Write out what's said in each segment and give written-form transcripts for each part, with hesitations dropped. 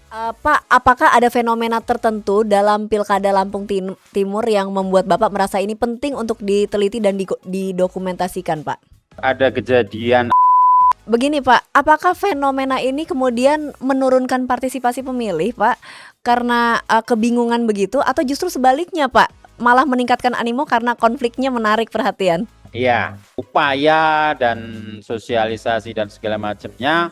Pak, apakah ada fenomena tertentu dalam Pilkada Lampung Timur yang membuat Bapak merasa ini penting untuk diteliti dan didokumentasikan, Pak? Ada kejadian. Begini, Pak, apakah fenomena ini kemudian menurunkan partisipasi pemilih, Pak, karena kebingungan begitu, atau justru sebaliknya, Pak, malah meningkatkan animo karena konfliknya menarik perhatian? Ya, upaya dan sosialisasi dan segala macamnya.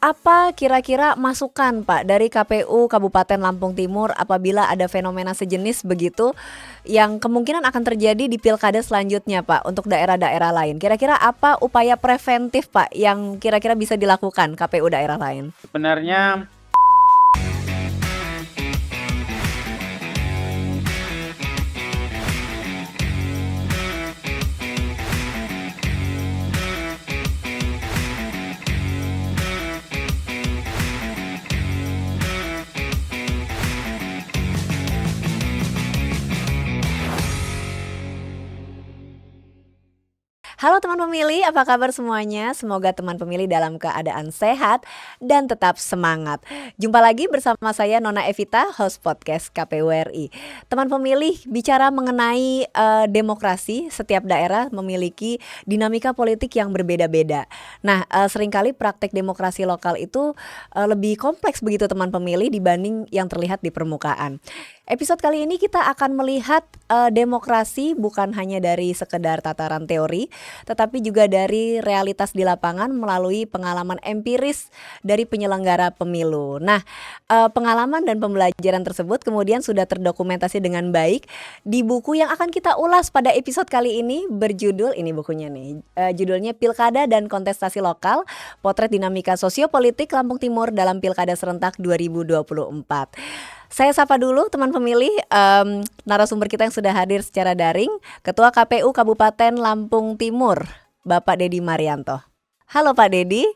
Apa kira-kira masukan, Pak, dari KPU Kabupaten Lampung Timur apabila ada fenomena sejenis begitu yang kemungkinan akan terjadi di pilkada selanjutnya, Pak, untuk daerah-daerah lain? Kira-kira apa upaya preventif, Pak, yang kira-kira bisa dilakukan KPU daerah lain? Sebenarnya Halo teman pemilih, apa kabar semuanya? Semoga teman pemilih dalam keadaan sehat dan tetap semangat. Jumpa lagi bersama saya Nona Evita, host podcast KPU RI. Teman pemilih, bicara mengenai demokrasi, setiap daerah memiliki dinamika politik yang berbeda-beda. Nah, seringkali praktek demokrasi lokal itu lebih kompleks begitu teman pemilih dibanding yang terlihat di permukaan. Episode kali ini kita akan melihat demokrasi bukan hanya dari sekedar tataran teori, tetapi juga dari realitas di lapangan melalui pengalaman empiris dari penyelenggara pemilu. Nah, pengalaman dan pembelajaran tersebut kemudian sudah terdokumentasi dengan baik di buku yang akan kita ulas pada episode kali ini, berjudul, ini bukunya nih, judulnya Pilkada dan Kontestasi Lokal, Potret Dinamika Sosiopolitik Lampung Timur dalam Pilkada Serentak 2024. Saya sapa dulu teman pemilih, narasumber kita yang sudah hadir secara daring, Ketua KPU Kabupaten Lampung Timur, Bapak Dedi Marianto. Halo Pak Dedi.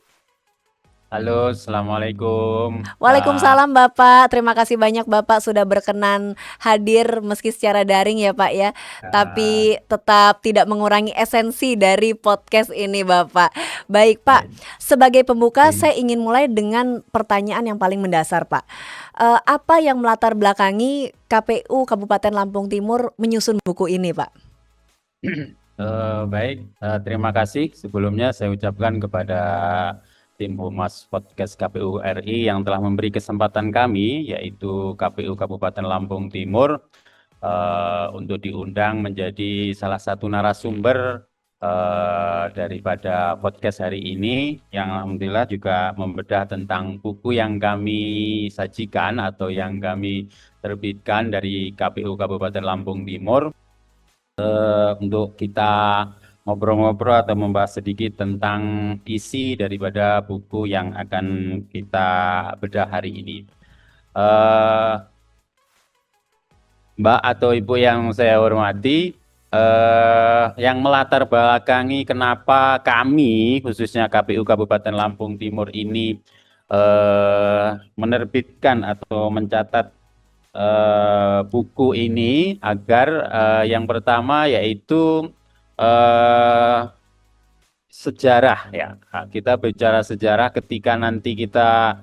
halo, assalamualaikum, Mbak. Waalaikumsalam Bapak, terima kasih banyak Bapak sudah berkenan hadir meski secara daring ya Pak ya. Ah, Tapi tetap tidak mengurangi esensi dari podcast ini Bapak. Baik Pak, baik. sebagai pembuka Oke. saya ingin mulai dengan pertanyaan yang paling mendasar Pak. Apa yang melatar belakangi KPU Kabupaten Lampung Timur menyusun buku ini Pak? Baik, terima kasih sebelumnya saya ucapkan kepada tim Humas Podcast KPU RI yang telah memberi kesempatan kami, yaitu KPU Kabupaten Lampung Timur, untuk diundang menjadi salah satu narasumber daripada podcast hari ini, yang alhamdulillah juga membedah tentang buku yang kami sajikan atau yang kami terbitkan dari KPU Kabupaten Lampung Timur, untuk kita ngobrol-ngobrol atau membahas sedikit tentang isi daripada buku yang akan kita bedah hari ini. Eh, Mbak atau Ibu yang saya hormati, yang melatar belakangi kenapa kami, khususnya KPU Kabupaten Lampung Timur ini, menerbitkan atau mencatat buku ini agar, yang pertama yaitu eh, sejarah ya. Kita bicara sejarah ketika nanti kita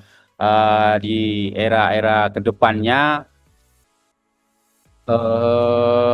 di era-era kedepannya, eh,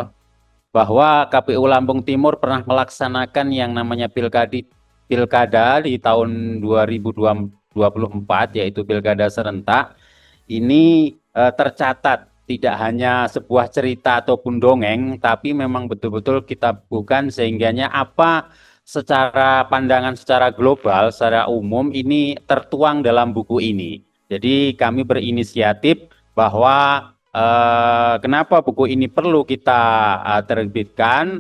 bahwa KPU Lampung Timur pernah melaksanakan yang namanya pilkada di tahun 2024, yaitu pilkada serentak. Ini tercatat tidak hanya sebuah cerita ataupun dongeng, tapi memang betul-betul kita bukan, sehingganya apa secara pandangan secara global, secara umum ini tertuang dalam buku ini. Jadi kami berinisiatif bahwa kenapa buku ini perlu kita terbitkan,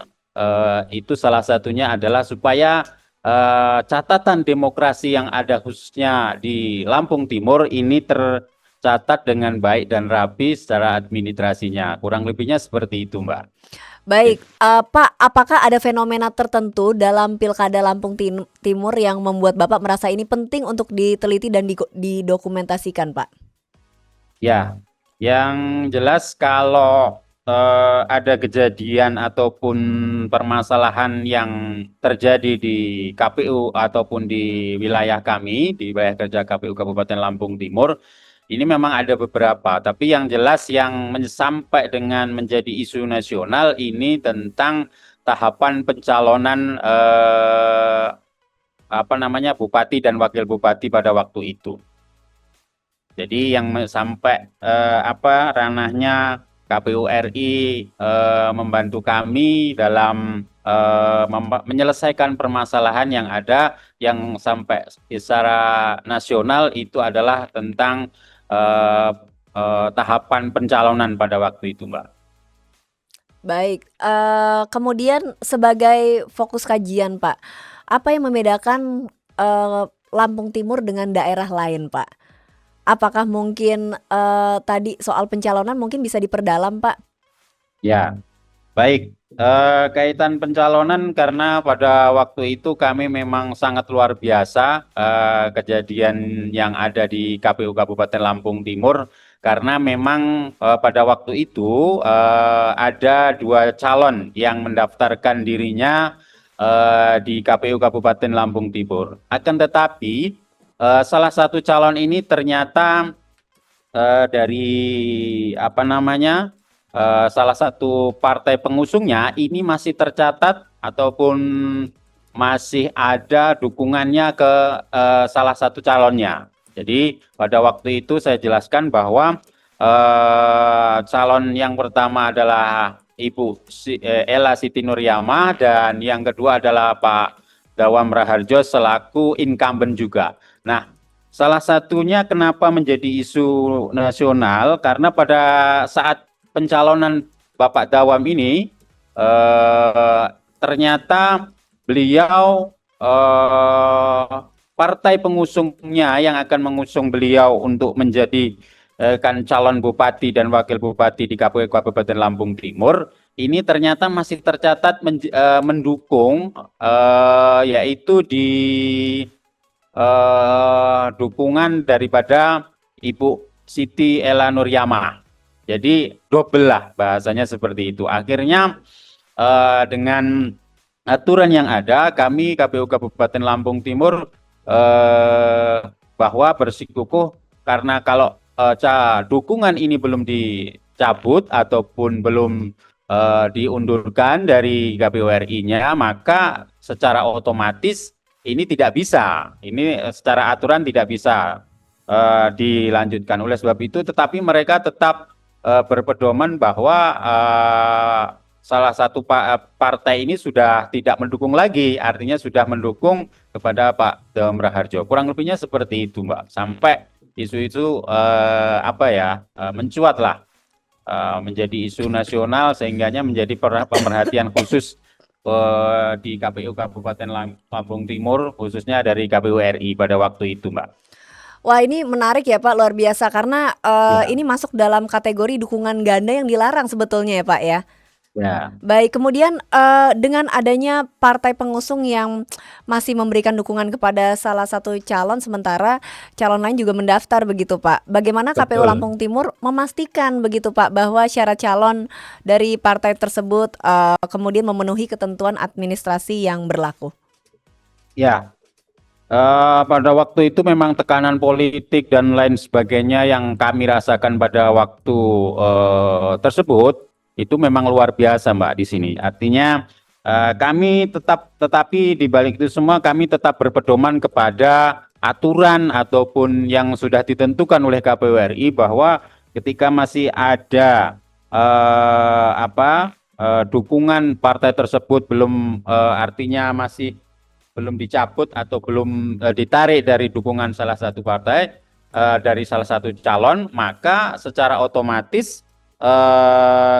itu salah satunya adalah supaya catatan demokrasi yang ada khususnya di Lampung Timur ini tercatat dengan baik dan rapi secara administrasinya. Kurang lebihnya seperti itu, Mbak. Baik, Pak, apakah ada fenomena tertentu dalam Pilkada Lampung Timur yang membuat Bapak merasa ini penting untuk diteliti dan didokumentasikan, Pak? Ya, yang jelas kalau ada kejadian ataupun permasalahan yang terjadi di KPU ataupun di wilayah kami, di wilayah kerja KPU Kabupaten Lampung Timur, Ini memang ada beberapa, tapi yang jelas yang sampai dengan menjadi isu nasional ini tentang tahapan pencalonan apa namanya bupati dan wakil bupati pada waktu itu. Jadi yang sampai apa ranahnya KPU RI membantu kami dalam menyelesaikan permasalahan yang ada yang sampai secara nasional itu adalah tentang tahapan pencalonan pada waktu itu, Mbak. Baik, kemudian sebagai fokus kajian, Pak, apa yang membedakan, Lampung Timur dengan daerah lain, Pak? Apakah mungkin, tadi soal pencalonan mungkin bisa diperdalam, Pak? Ya, baik. Kaitan pencalonan karena pada waktu itu kami memang sangat luar biasa kejadian yang ada di KPU Kabupaten Lampung Timur karena memang pada waktu itu ada 2 calon yang mendaftarkan dirinya di KPU Kabupaten Lampung Timur. Akan tetapi salah satu calon ini ternyata dari apa namanya salah satu partai pengusungnya ini masih tercatat ataupun masih ada dukungannya ke salah satu calonnya. Jadi pada waktu itu saya jelaskan bahwa calon yang pertama adalah Ibu Ella Siti Nuryama dan yang kedua adalah Pak Dawam Raharjo selaku incumbent juga. Nah, salah satunya kenapa menjadi isu nasional karena pada saat pencalonan Bapak Dawam ini ternyata beliau partai pengusungnya yang akan mengusung beliau untuk menjadi kan calon bupati dan wakil bupati di KPU Kabupaten Lampung Timur ini ternyata masih tercatat mendukung yaitu di dukungan daripada Ibu Siti Ella Nuryama. Jadi double lah bahasanya seperti itu. Akhirnya dengan aturan yang ada, kami KPU Kabupaten Lampung Timur bahwa bersikukuh karena kalau dukungan ini belum dicabut ataupun belum diundurkan dari KPU RI-nya, maka secara otomatis ini tidak bisa. Ini secara aturan tidak bisa dilanjutkan. Oleh sebab itu, tetapi mereka tetap berpedoman bahwa salah satu partai ini sudah tidak mendukung lagi, artinya sudah mendukung kepada Pak Dawam Raharjo. Kurang lebihnya seperti itu, Mbak. Sampai isu-isu mencuat lah menjadi isu nasional sehingganya menjadi pemerhatian khusus di KPU Kabupaten Lampung Timur, khususnya dari KPU RI pada waktu itu, Mbak. Wah, ini menarik ya, Pak, luar biasa karena Ya, ini masuk dalam kategori dukungan ganda yang dilarang sebetulnya ya, Pak, ya. ya. Baik, kemudian, dengan adanya partai pengusung yang masih memberikan dukungan kepada salah satu calon, sementara calon lain juga mendaftar begitu, Pak. Bagaimana KPU Betul. Lampung Timur memastikan begitu, Pak, bahwa syarat calon dari partai tersebut, kemudian memenuhi ketentuan administrasi yang berlaku? Ya, pada waktu itu memang tekanan politik dan lain sebagainya yang kami rasakan pada waktu tersebut itu memang luar biasa, Mbak, di sini. Artinya kami tetapi di balik itu semua kami tetap berpedoman kepada aturan ataupun yang sudah ditentukan oleh KPU RI bahwa ketika masih ada dukungan partai tersebut belum artinya masih belum dicabut atau belum ditarik dari dukungan salah satu partai dari salah satu calon, maka secara otomatis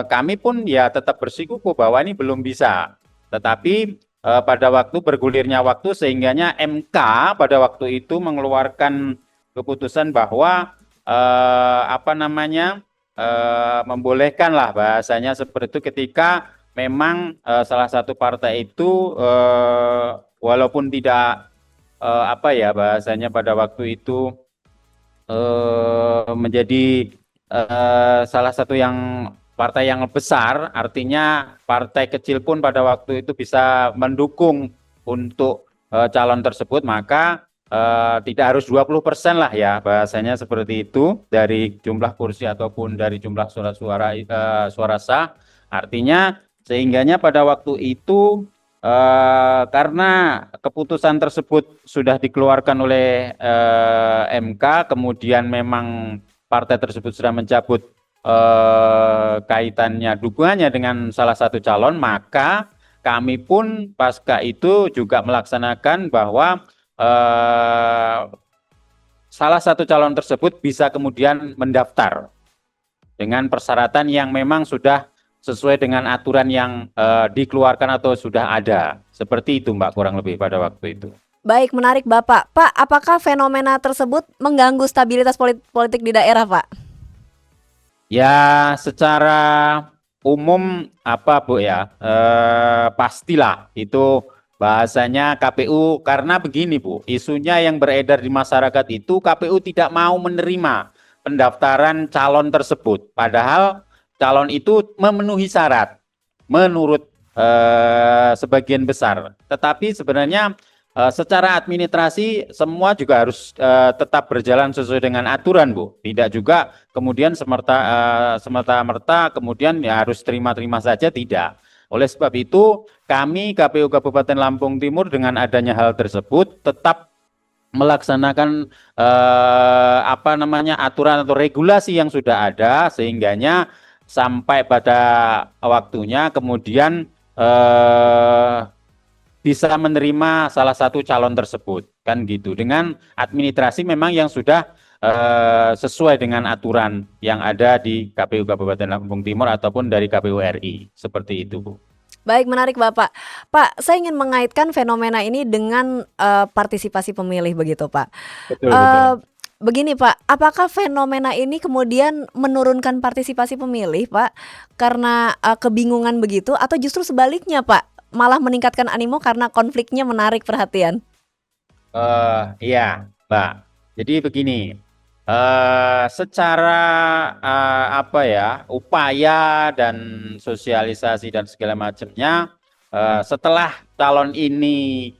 kami pun ya tetap bersikukuh bahwa ini belum bisa. Tetapi pada waktu bergulirnya waktu sehingganya MK pada waktu itu mengeluarkan keputusan bahwa membolehkan lah bahasanya seperti itu ketika memang salah satu partai itu walaupun tidak bahasanya pada waktu itu menjadi salah satu yang partai yang besar, artinya partai kecil pun pada waktu itu bisa mendukung untuk calon tersebut, maka tidak harus 20% lah ya, bahasanya seperti itu dari jumlah kursi ataupun dari jumlah suara sah. Artinya sehingganya pada waktu itu karena keputusan tersebut sudah dikeluarkan oleh MK, kemudian memang partai tersebut sudah mencabut kaitannya dukungannya dengan salah satu calon, maka kami pun pasca itu juga melaksanakan bahwa salah satu calon tersebut bisa kemudian mendaftar dengan persyaratan yang memang sudah sesuai dengan aturan yang dikeluarkan atau sudah ada. Seperti itu Mbak, kurang lebih pada waktu itu. Baik, menarik Bapak. Pak, apakah fenomena tersebut mengganggu stabilitas politik di daerah, Pak? Ya, secara umum apa Bu ya, pastilah itu bahasanya KPU, karena begini Bu, isunya yang beredar di masyarakat itu KPU tidak mau menerima pendaftaran calon tersebut, padahal calon itu memenuhi syarat menurut sebagian besar. Tetapi sebenarnya secara administrasi semua juga harus tetap berjalan sesuai dengan aturan Bu. Tidak juga kemudian semerta-merta kemudian ya harus terima-terima saja, tidak. Oleh sebab itu, kami KPU Kabupaten Lampung Timur dengan adanya hal tersebut tetap melaksanakan aturan atau regulasi yang sudah ada, sehingganya sampai pada waktunya kemudian bisa menerima salah satu calon tersebut, kan gitu. Dengan administrasi memang yang sudah sesuai dengan aturan yang ada di KPU Kabupaten Lampung Timur ataupun dari KPU RI, seperti itu Bu. Baik, menarik Bapak. Pak, saya ingin mengaitkan fenomena ini dengan partisipasi pemilih begitu Pak. Betul. Begini Pak, apakah fenomena ini kemudian menurunkan partisipasi pemilih Pak karena kebingungan begitu, atau justru sebaliknya Pak, malah meningkatkan animo karena konfliknya menarik perhatian? Iya Mbak, jadi begini, secara upaya dan sosialisasi dan segala macamnya, setelah calon ini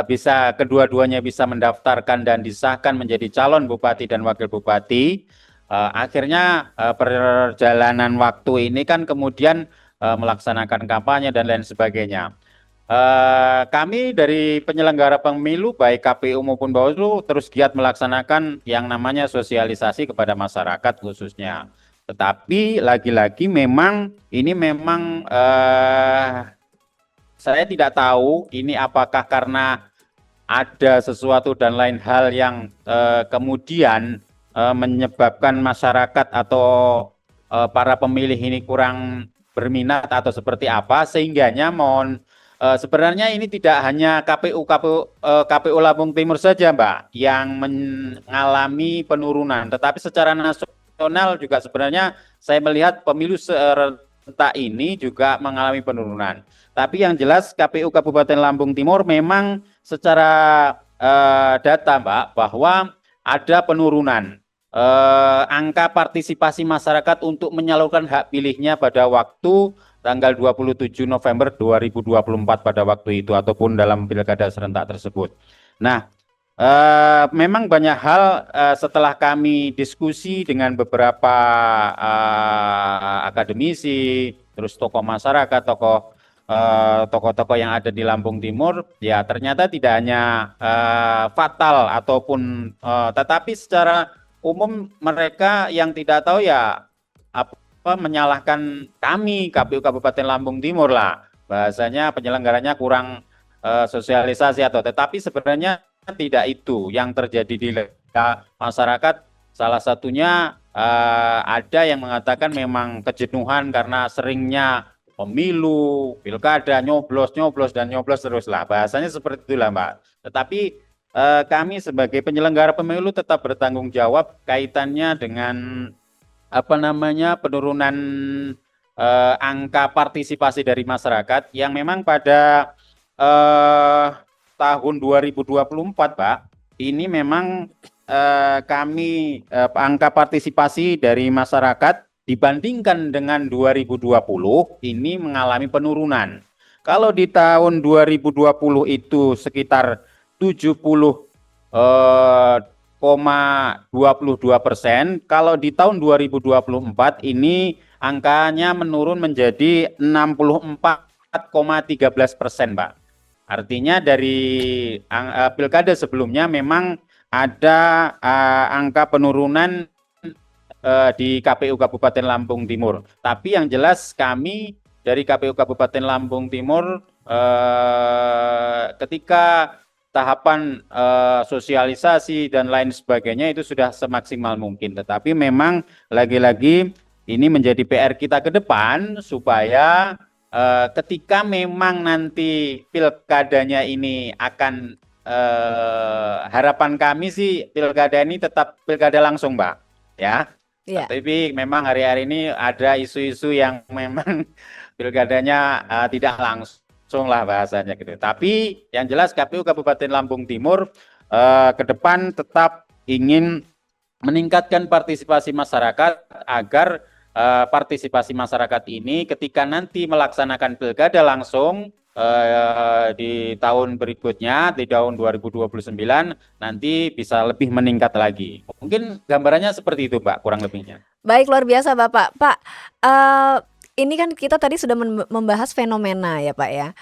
bisa kedua-duanya bisa mendaftarkan dan disahkan menjadi calon bupati dan wakil bupati, akhirnya perjalanan waktu ini kan kemudian melaksanakan kampanye dan lain sebagainya. Kami dari penyelenggara pemilu baik KPU maupun Bawaslu terus giat melaksanakan yang namanya sosialisasi kepada masyarakat khususnya. Tetapi lagi-lagi memang ini memang saya tidak tahu ini apakah karena ada sesuatu dan lain hal yang kemudian menyebabkan masyarakat atau para pemilih ini kurang berminat atau seperti apa, sehingganya sebenarnya ini tidak hanya KPU Lampung Timur saja Mbak yang mengalami penurunan, tetapi secara nasional juga sebenarnya saya melihat pemilu serentak ini juga mengalami penurunan. Tapi yang jelas KPU Kabupaten Lampung Timur memang secara data Mbak bahwa ada penurunan angka partisipasi masyarakat untuk menyalurkan hak pilihnya pada waktu tanggal 27 November 2024 pada waktu itu ataupun dalam pilkada serentak tersebut. Nah, memang banyak hal setelah kami diskusi dengan beberapa akademisi, terus tokoh masyarakat, tokoh-tokoh yang ada di Lampung Timur, ya ternyata tidak hanya fatal ataupun tetapi secara umum mereka yang tidak tahu ya menyalahkan kami KPU Kabupaten Lampung Timur lah, bahasanya penyelenggaranya kurang sosialisasi atau, tetapi sebenarnya tidak itu yang terjadi di masyarakat. Salah satunya ada yang mengatakan memang kejenuhan karena seringnya pemilu, pilkada, nyoblos terus lah, bahasanya seperti itulah Mbak. Tetapi kami sebagai penyelenggara pemilu tetap bertanggung jawab kaitannya dengan penurunan angka partisipasi dari masyarakat yang memang pada tahun 2024 Pak, ini memang kami angka partisipasi dari masyarakat dibandingkan dengan 2020 ini mengalami penurunan. Kalau di tahun 2020 itu sekitar 70 eh, 0,22%. Kalau di tahun 2024 ini angkanya menurun menjadi 64,13%, Pak. Artinya dari pilkada sebelumnya memang ada angka penurunan di KPU Kabupaten Lampung Timur. Tapi yang jelas kami dari KPU Kabupaten Lampung Timur ketika tahapan sosialisasi dan lain sebagainya itu sudah semaksimal mungkin. Tetapi memang lagi-lagi ini menjadi PR kita ke depan supaya ketika memang nanti pilkadanya ini akan harapan kami sih pilkada ini tetap pilkada langsung, Mbak. Ya, Iya. tapi memang hari-hari ini ada isu-isu yang memang pilkadanya tidak langsung lah bahasanya gitu. Tapi yang jelas KPU Kabupaten Lampung Timur ke depan tetap ingin meningkatkan partisipasi masyarakat agar partisipasi masyarakat ini ketika nanti melaksanakan pilkada langsung di tahun berikutnya, di tahun 2029 nanti bisa lebih meningkat lagi. Mungkin gambarannya seperti itu, Mbak, kurang lebihnya. Baik, luar biasa Bapak. Pak, ini kan kita tadi sudah membahas fenomena ya Pak ya.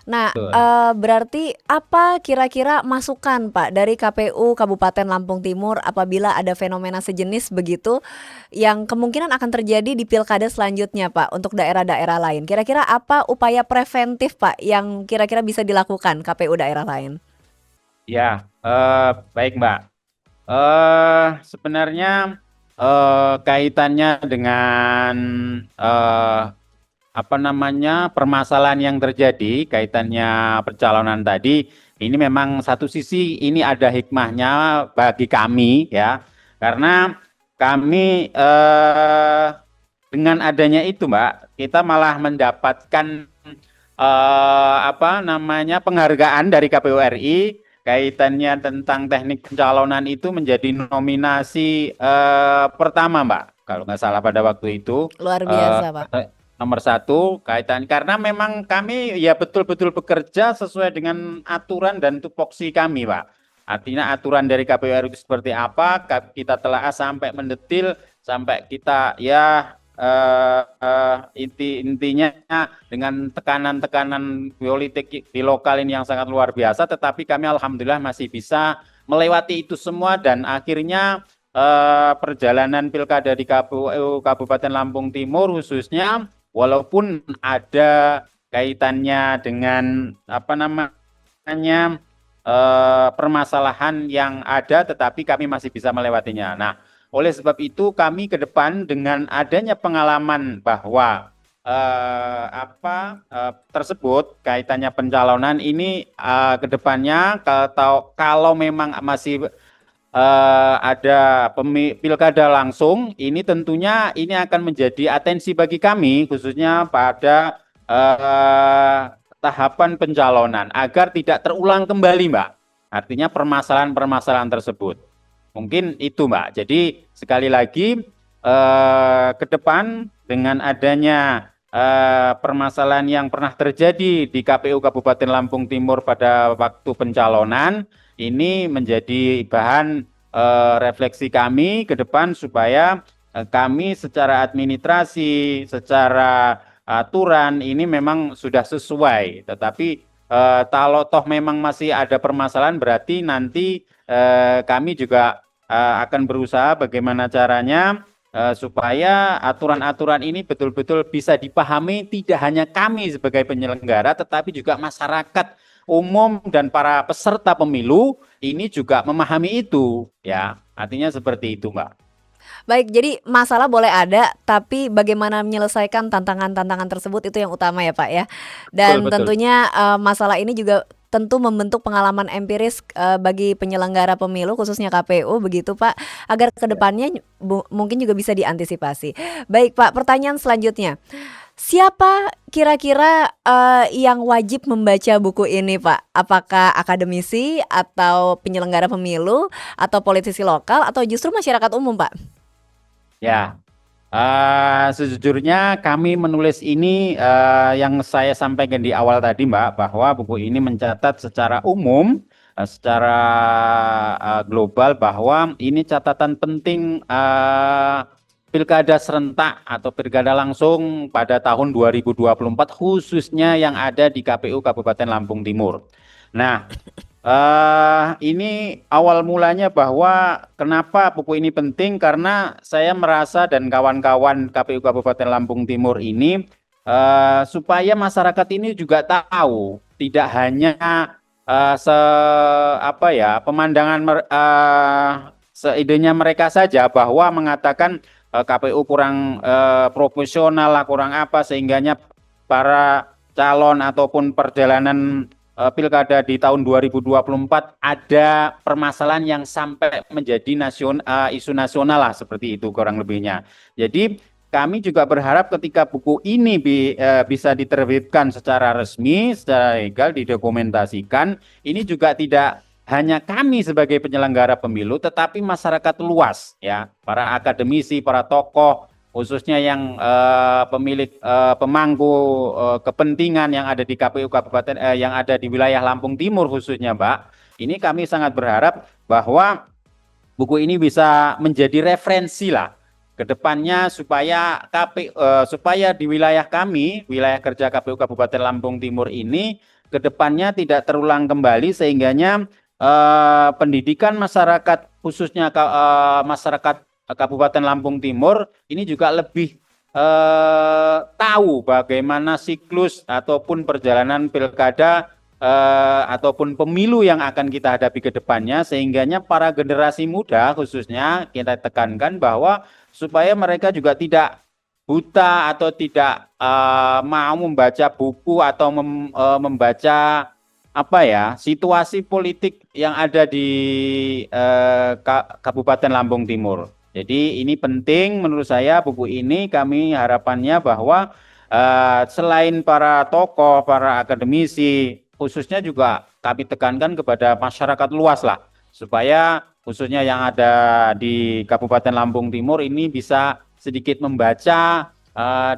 Nah, Betul. berarti apa kira-kira masukan Pak dari KPU Kabupaten Lampung Timur apabila ada fenomena sejenis begitu yang kemungkinan akan terjadi di pilkada selanjutnya Pak untuk daerah-daerah lain. Kira-kira apa upaya preventif Pak yang kira-kira bisa dilakukan KPU daerah lain? Ya, baik Mbak. Sebenarnya kaitannya dengan eh, apa namanya permasalahan yang terjadi kaitannya pencalonan tadi ini memang satu sisi ini ada hikmahnya bagi kami ya karena kami dengan adanya itu Mbak kita malah mendapatkan apa namanya penghargaan dari KPU RI kaitannya tentang teknik pencalonan itu menjadi nominasi pertama Mbak kalau nggak salah pada waktu itu Luar biasa Pak. nomor satu kaitan karena memang kami ya betul-betul bekerja sesuai dengan aturan dan tupoksi kami, Pak. Artinya aturan dari KPU RI itu seperti apa, kita telah sampai mendetil, sampai kita ya intinya dengan tekanan-tekanan politik di lokal ini yang sangat luar biasa, tetapi kami alhamdulillah masih bisa melewati itu semua dan akhirnya perjalanan pilkada di KPU Kabupaten Lampung Timur khususnya walaupun ada kaitannya dengan apa namanya permasalahan yang ada, tetapi kami masih bisa melewatinya. Nah, oleh sebab itu kami ke depan dengan adanya pengalaman bahwa tersebut kaitannya pencalonan ini ke depannya kalau memang masih ada pilkada langsung, ini tentunya ini akan menjadi atensi bagi kami, khususnya pada tahapan pencalonan, agar tidak terulang kembali, Mbak. Artinya permasalahan-permasalahan tersebut. Mungkin itu, Mbak. Jadi sekali lagi ke depan dengan adanya permasalahan yang pernah terjadi di KPU Kabupaten Lampung Timur pada waktu pencalonan, ini menjadi bahan refleksi kami ke depan supaya kami secara administrasi, secara aturan ini memang sudah sesuai. Tetapi kalau toh memang masih ada permasalahan berarti nanti kami juga akan berusaha bagaimana caranya supaya aturan-aturan ini betul-betul bisa dipahami tidak hanya kami sebagai penyelenggara tetapi juga masyarakat umum dan para peserta pemilu ini juga memahami itu ya artinya seperti itu Mbak. Baik, jadi masalah boleh ada, tapi bagaimana menyelesaikan tantangan-tantangan tersebut itu yang utama ya Pak ya. Betul Dan betul. tentunya masalah ini juga tentu membentuk pengalaman empiris bagi penyelenggara pemilu khususnya KPU begitu Pak, agar kedepannya mungkin juga bisa diantisipasi. Baik Pak, pertanyaan selanjutnya. Siapa kira-kira yang wajib membaca buku ini Pak? Apakah akademisi atau penyelenggara pemilu atau politisi lokal atau justru masyarakat umum Pak? Ya, sejujurnya kami menulis ini yang saya sampaikan di awal tadi Mbak, bahwa buku ini mencatat secara umum secara global bahwa ini catatan penting pilkada serentak atau pilkada langsung pada tahun 2024 khususnya yang ada di KPU Kabupaten Lampung Timur. Nah, ini awal mulanya bahwa kenapa buku ini penting karena saya merasa dan kawan-kawan KPU Kabupaten Lampung Timur ini supaya masyarakat ini juga tahu tidak hanya pemandangan seidenya mereka saja bahwa mengatakan KPU kurang profesional lah, kurang apa sehingganya para calon ataupun perjalanan pilkada di tahun 2024 ada permasalahan yang sampai menjadi isu nasional lah seperti itu kurang lebihnya. Jadi kami juga berharap ketika buku ini bisa diterbitkan secara resmi, secara legal, didokumentasikan, ini juga tidak hanya kami sebagai penyelenggara pemilu, tetapi masyarakat luas, ya, para akademisi, para tokoh, khususnya yang pemilik pemangku kepentingan yang ada di KPU Kabupaten yang ada di wilayah Lampung Timur khususnya, Mbak. Ini kami sangat berharap bahwa buku ini bisa menjadi referensi lah ke depannya supaya supaya di wilayah kami, wilayah kerja KPU Kabupaten Lampung Timur ini ke depannya tidak terulang kembali sehingganya pendidikan masyarakat khususnya masyarakat Kabupaten Lampung Timur ini juga lebih tahu bagaimana siklus ataupun perjalanan pilkada ataupun pemilu yang akan kita hadapi ke depannya sehingganya para generasi muda khususnya kita tekankan bahwa supaya mereka juga tidak buta atau tidak mau membaca buku atau membaca situasi politik yang ada di Kabupaten Lampung Timur. Jadi ini penting menurut saya buku ini kami harapannya bahwa selain para tokoh, para akademisi, khususnya juga kami tekankan kepada masyarakat luas lah supaya khususnya yang ada di Kabupaten Lampung Timur ini bisa sedikit membaca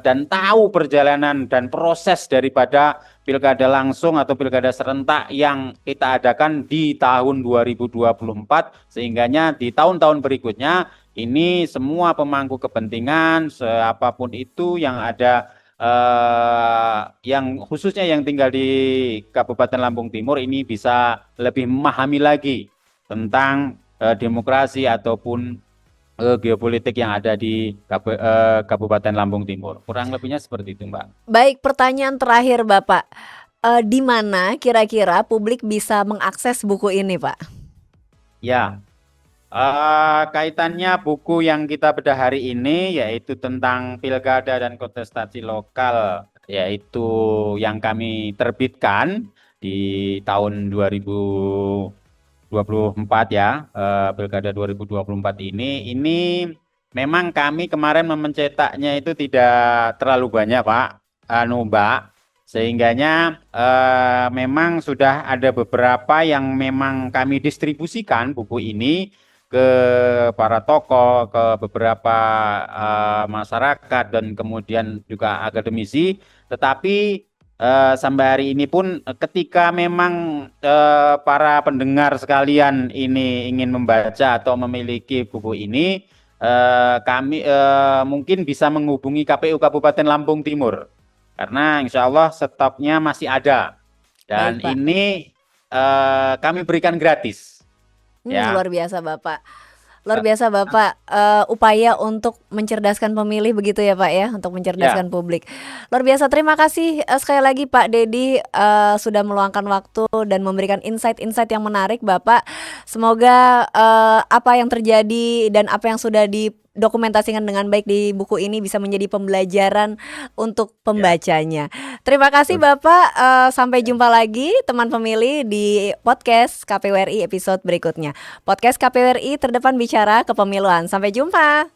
dan tahu perjalanan dan proses daripada pilkada langsung atau pilkada serentak yang kita adakan di tahun 2024 sehingganya di tahun-tahun berikutnya ini semua pemangku kepentingan siapapun itu yang ada yang khususnya yang tinggal di Kabupaten Lampung Timur ini bisa lebih memahami lagi tentang demokrasi ataupun geopolitik yang ada di Kabupaten Lampung Timur. Kurang lebihnya seperti itu, Mbak. Baik, pertanyaan terakhir Bapak. Di mana kira-kira publik bisa mengakses buku ini, Pak? Ya, kaitannya buku yang kita bedah hari ini yaitu tentang pilkada dan kontestasi lokal, yaitu yang kami terbitkan di tahun 2024 ya, pilkada 2024 ini memang kami kemarin mencetaknya itu tidak terlalu banyak Pak, Mbak, sehingganya memang sudah ada beberapa yang memang kami distribusikan buku ini ke para tokoh, ke beberapa masyarakat dan kemudian juga akademisi, tetapi sampai hari ini pun ketika memang para pendengar sekalian ini ingin membaca atau memiliki buku ini, kami mungkin bisa menghubungi KPU Kabupaten Lampung Timur karena insya Allah stoknya masih ada dan Baik, Pak. ini kami berikan gratis. Ya. Luar biasa Bapak. Luar biasa Bapak, upaya untuk mencerdaskan pemilih begitu ya Pak ya, untuk mencerdaskan publik. Luar biasa, terima kasih sekali lagi Pak Dedi sudah meluangkan waktu dan memberikan insight-insight yang menarik Bapak. Semoga apa yang terjadi dan apa yang sudah didokumentasikan dengan baik di buku ini bisa menjadi pembelajaran untuk pembacanya. Terima kasih Bapak, sampai jumpa lagi teman pemilih di podcast KPU RI episode berikutnya. Podcast KPU RI terdepan bicara kepemiluan. Sampai jumpa.